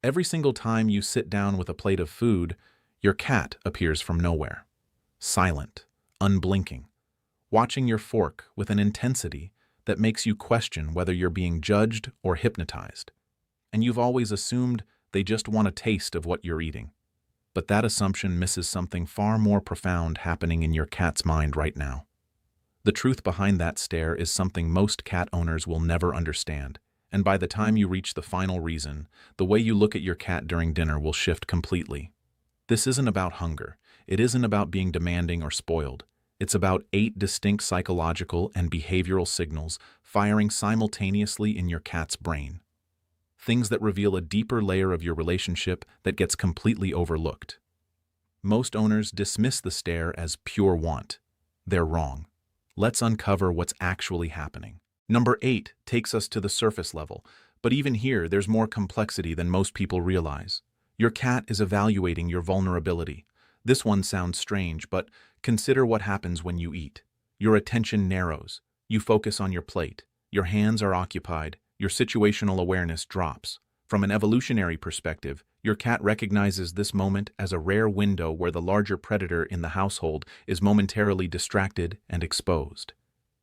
Every single time you sit down with a plate of food, your cat appears from nowhere. Silent, unblinking, watching your fork with an intensity that makes you question whether you're being judged or hypnotized. And you've always assumed they just want a taste of what you're eating. But that assumption misses something far more profound happening in your cat's mind right now. The truth behind that stare is something most cat owners will never understand. And by the time you reach the final reason, the way you look at your cat during dinner will shift completely. This isn't about hunger. It isn't about being demanding or spoiled. It's about 8 distinct psychological and behavioral signals firing simultaneously in your cat's brain. Things that reveal a deeper layer of your relationship that gets completely overlooked. Most owners dismiss the stare as pure want. They're wrong. Let's uncover what's actually happening. Number 8 takes us to the surface level, but even here there's more complexity than most people realize. Your cat is evaluating your vulnerability. This one sounds strange, but consider what happens when you eat. Your attention narrows. You focus on your plate. Your hands are occupied. Your situational awareness drops. From an evolutionary perspective, your cat recognizes this moment as a rare window where the larger predator in the household is momentarily distracted and exposed.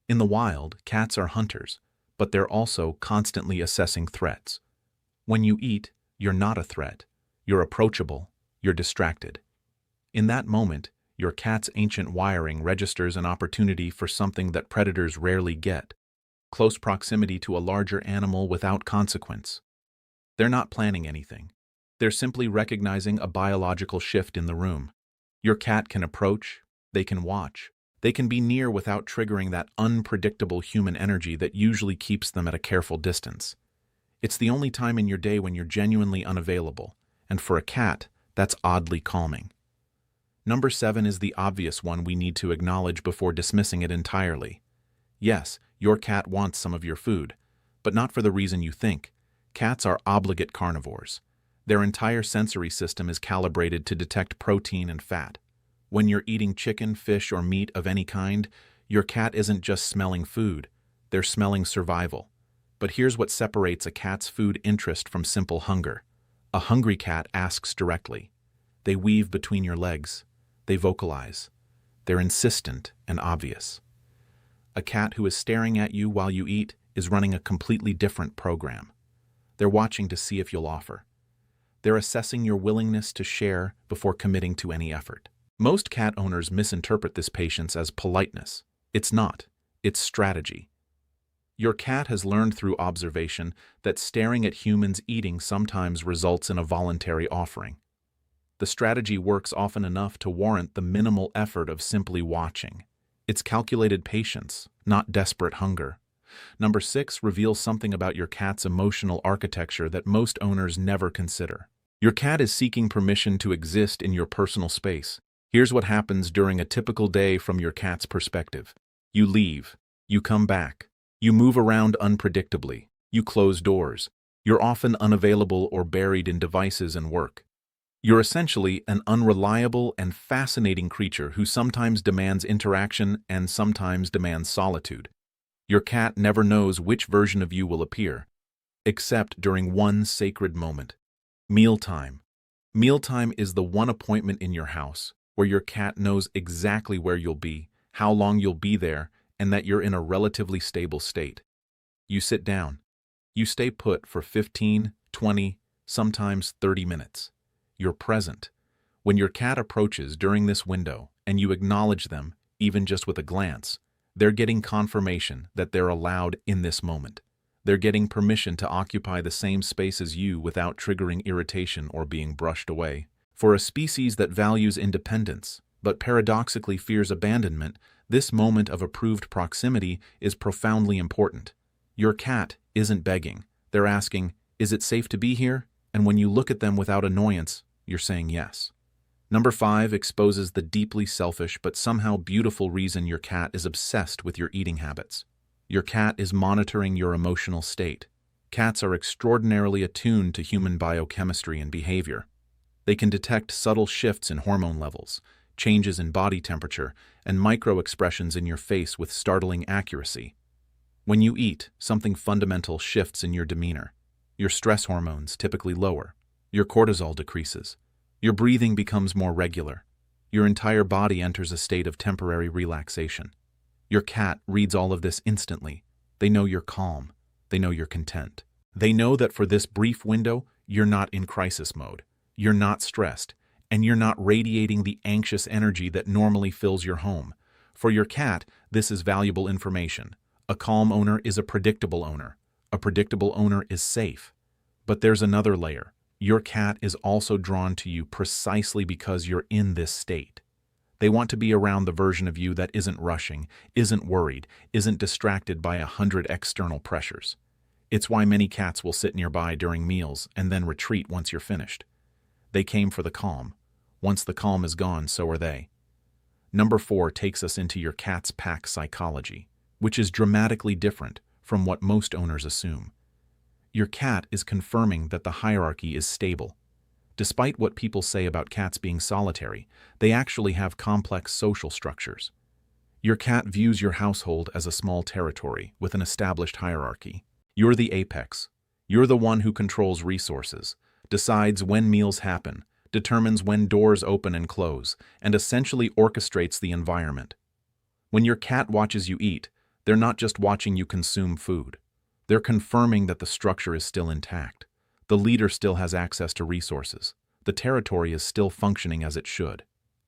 In the wild, cats are hunters, but they're also constantly assessing threats. When you eat, you're not a threat. You're approachable. You're distracted. In that moment, your cat's ancient wiring registers an opportunity for something that predators rarely get: close proximity to a larger animal without consequence. They're not planning anything. They're simply recognizing a biological shift in the room. Your cat can approach, they can watch, they can be near without triggering that unpredictable human energy that usually keeps them at a careful distance. It's the only time in your day when you're genuinely unavailable, and for a cat, that's oddly calming. Number 7 is the obvious one we need to acknowledge before dismissing it entirely. Yes, your cat wants some of your food, but not for the reason you think. Cats are obligate carnivores. Their entire sensory system is calibrated to detect protein and fat. When you're eating chicken, fish, or meat of any kind, your cat isn't just smelling food, they're smelling survival. But here's what separates a cat's food interest from simple hunger. A hungry cat asks directly. They weave between your legs. They vocalize. They're insistent and obvious. A cat who is staring at you while you eat is running a completely different program. They're watching to see if you'll offer. They're assessing your willingness to share before committing to any effort. Most cat owners misinterpret this patience as politeness. It's not. It's strategy. Your cat has learned through observation that staring at humans eating sometimes results in a voluntary offering. The strategy works often enough to warrant the minimal effort of simply watching. It's calculated patience, not desperate hunger. Number 6 reveals something about your cat's emotional architecture that most owners never consider. Your cat is seeking permission to exist in your personal space. Here's what happens during a typical day from your cat's perspective. You leave. You come back. You move around unpredictably. You close doors. You're often unavailable or buried in devices and work. You're essentially an unreliable and fascinating creature who sometimes demands interaction and sometimes demands solitude. Your cat never knows which version of you will appear, except during one sacred moment. Mealtime. Mealtime is the one appointment in your house where your cat knows exactly where you'll be, how long you'll be there, and that you're in a relatively stable state. You sit down. You stay put for 15, 20, sometimes 30 minutes. You're present. When your cat approaches during this window and you acknowledge them, even just with a glance, they're getting confirmation that they're allowed in this moment. They're getting permission to occupy the same space as you without triggering irritation or being brushed away. For a species that values independence, but paradoxically fears abandonment, this moment of approved proximity is profoundly important. Your cat isn't begging. They're asking, "Is it safe to be here?" And when you look at them without annoyance, you're saying yes. Number 5 exposes the deeply selfish but somehow beautiful reason your cat is obsessed with your eating habits. Your cat is monitoring your emotional state. Cats are extraordinarily attuned to human biochemistry and behavior. They can detect subtle shifts in hormone levels, changes in body temperature, and micro-expressions in your face with startling accuracy. When you eat, something fundamental shifts in your demeanor. Your stress hormones typically lower. Your cortisol decreases. Your breathing becomes more regular. Your entire body enters a state of temporary relaxation. Your cat reads all of this instantly. They know you're calm. They know you're content. They know that for this brief window, you're not in crisis mode. You're not stressed, and you're not radiating the anxious energy that normally fills your home. For your cat, this is valuable information. A calm owner is a predictable owner. A predictable owner is safe. But there's another layer. Your cat is also drawn to you precisely because you're in this state. They want to be around the version of you that isn't rushing, isn't worried, isn't distracted by 100 external pressures. It's why many cats will sit nearby during meals and then retreat once you're finished. They came for the calm. Once the calm is gone, so are they. Number 4 takes us into your cat's pack psychology, which is dramatically different from what most owners assume. Your cat is confirming that the hierarchy is stable. Despite what people say about cats being solitary, they actually have complex social structures. Your cat views your household as a small territory with an established hierarchy. You're the apex. You're the one who controls resources, decides when meals happen, determines when doors open and close, and essentially orchestrates the environment. When your cat watches you eat, they're not just watching you consume food. They're confirming that the structure is still intact. The leader still has access to resources. The territory is still functioning as it should.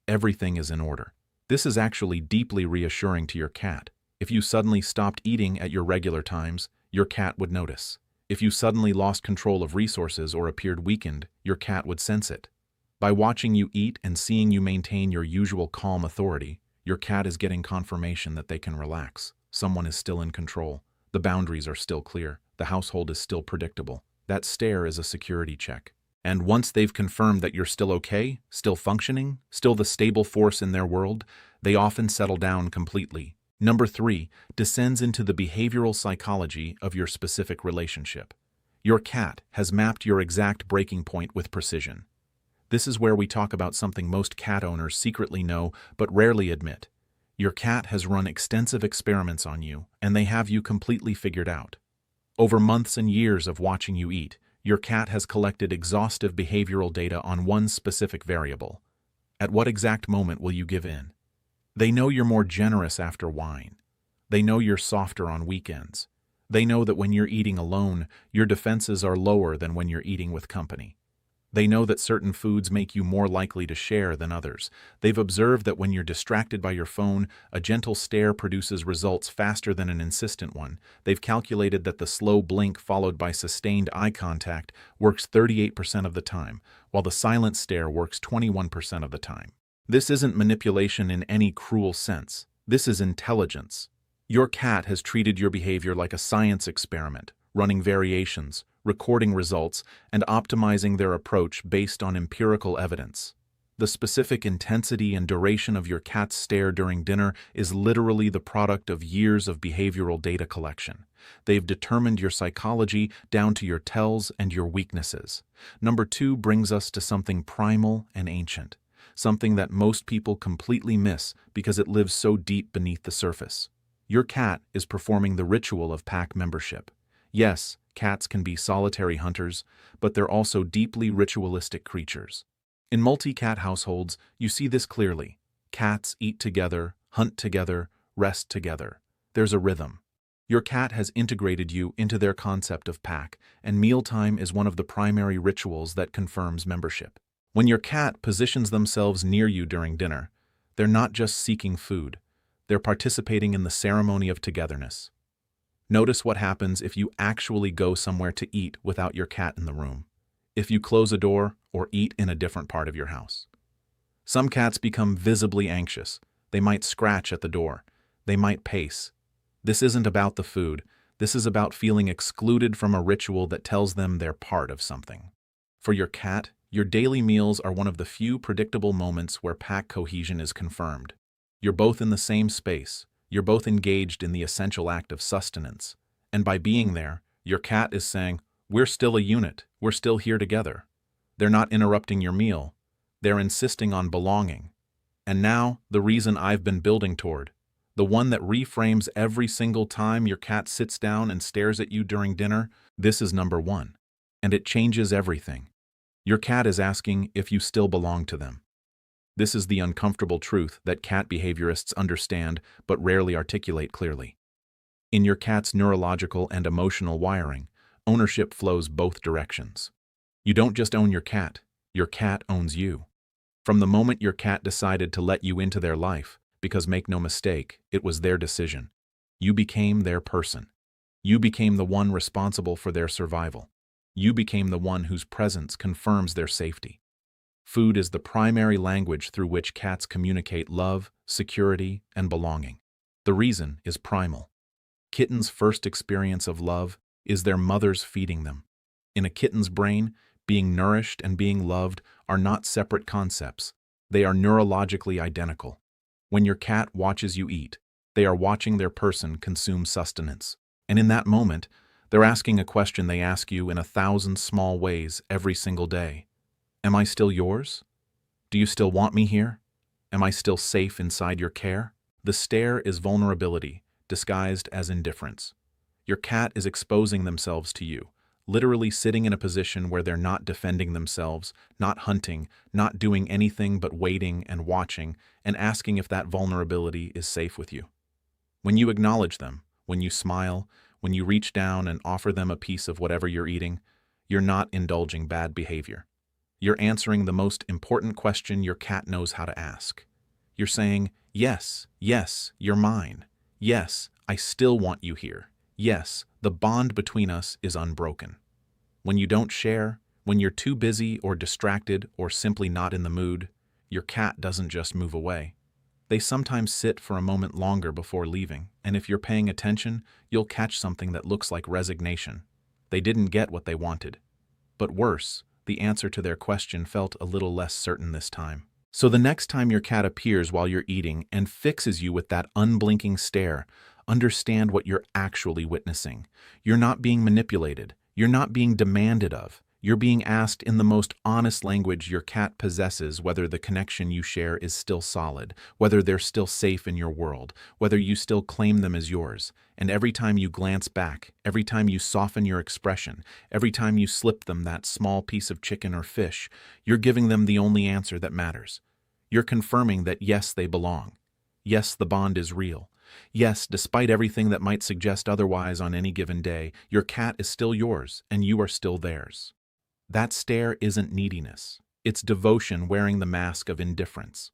Everything is in order. This is actually deeply reassuring to your cat. If you suddenly stopped eating at your regular times, your cat would notice. If you suddenly lost control of resources or appeared weakened, your cat would sense it. By watching you eat and seeing you maintain your usual calm authority, your cat is getting confirmation that they can relax. Someone is still in control. The boundaries are still clear. The household is still predictable. That stare is a security check. And once they've confirmed that you're still okay, still functioning, still the stable force in their world, they often settle down completely. Number 3 descends into the behavioral psychology of your specific relationship. Your cat has mapped your exact breaking point with precision. This is where we talk about something most cat owners secretly know but rarely admit. Your cat has run extensive experiments on you, and they have you completely figured out. Over months and years of watching you eat, your cat has collected exhaustive behavioral data on one specific variable. At what exact moment will you give in? They know you're more generous after wine. They know you're softer on weekends. They know that when you're eating alone, your defenses are lower than when you're eating with company. They know that certain foods make you more likely to share than others. They've observed that when you're distracted by your phone, a gentle stare produces results faster than an insistent one. They've calculated that the slow blink followed by sustained eye contact works 38% of the time, while the silent stare works 21% of the time. This isn't manipulation in any cruel sense. This is intelligence. Your cat has treated your behavior like a science experiment, running variations, recording results, and optimizing their approach based on empirical evidence. The specific intensity and duration of your cat's stare during dinner is literally the product of years of behavioral data collection. They've determined your psychology down to your tells and your weaknesses. Number 2 brings us to something primal and ancient, something that most people completely miss because it lives so deep beneath the surface. Your cat is performing the ritual of pack membership. Yes, cats can be solitary hunters, but they're also deeply ritualistic creatures. In multi-cat households, you see this clearly. Cats eat together, hunt together, rest together. There's a rhythm. Your cat has integrated you into their concept of pack, and mealtime is one of the primary rituals that confirms membership. When your cat positions themselves near you during dinner, they're not just seeking food. They're participating in the ceremony of togetherness. Notice what happens if you actually go somewhere to eat without your cat in the room. If you close a door or eat in a different part of your house. Some cats become visibly anxious. They might scratch at the door. They might pace. This isn't about the food. This is about feeling excluded from a ritual that tells them they're part of something. For your cat, your daily meals are one of the few predictable moments where pack cohesion is confirmed. You're both in the same space. You're both engaged in the essential act of sustenance. And by being there, your cat is saying, "We're still a unit. We're still here together." They're not interrupting your meal. They're insisting on belonging. And now, the reason I've been building toward. The one that reframes every single time your cat sits down and stares at you during dinner. This is number 1. And it changes everything. Your cat is asking if you still belong to them. This is the uncomfortable truth that cat behaviorists understand but rarely articulate clearly. In your cat's neurological and emotional wiring, ownership flows both directions. You don't just own your cat owns you. From the moment your cat decided to let you into their life, because make no mistake, it was their decision, you became their person. You became the one responsible for their survival. You became the one whose presence confirms their safety. Food is the primary language through which cats communicate love, security, and belonging. The reason is primal. Kittens' first experience of love is their mothers feeding them. In a kitten's brain, being nourished and being loved are not separate concepts. They are neurologically identical. When your cat watches you eat, they are watching their person consume sustenance. And in that moment, they're asking a question they ask you in 1,000 small ways every single day. Am I still yours? Do you still want me here? Am I still safe inside your care? The stare is vulnerability, disguised as indifference. Your cat is exposing themselves to you, literally sitting in a position where they're not defending themselves, not hunting, not doing anything but waiting and watching and asking if that vulnerability is safe with you. When you acknowledge them, when you smile, when you reach down and offer them a piece of whatever you're eating, you're not indulging bad behavior. You're answering the most important question your cat knows how to ask. You're saying, yes, yes, you're mine. Yes, I still want you here. Yes, the bond between us is unbroken. When you don't share, when you're too busy or distracted or simply not in the mood, your cat doesn't just move away. They sometimes sit for a moment longer before leaving, and if you're paying attention, you'll catch something that looks like resignation. They didn't get what they wanted. But worse, the answer to their question felt a little less certain this time. So the next time your cat appears while you're eating and fixes you with that unblinking stare, understand what you're actually witnessing. You're not being manipulated. You're not being demanded of. You're being asked in the most honest language your cat possesses whether the connection you share is still solid, whether they're still safe in your world, whether you still claim them as yours. And every time you glance back, every time you soften your expression, every time you slip them that small piece of chicken or fish, you're giving them the only answer that matters. You're confirming that yes, they belong. Yes, the bond is real. Yes, despite everything that might suggest otherwise on any given day, your cat is still yours and you are still theirs. That stare isn't neediness. It's devotion wearing the mask of indifference.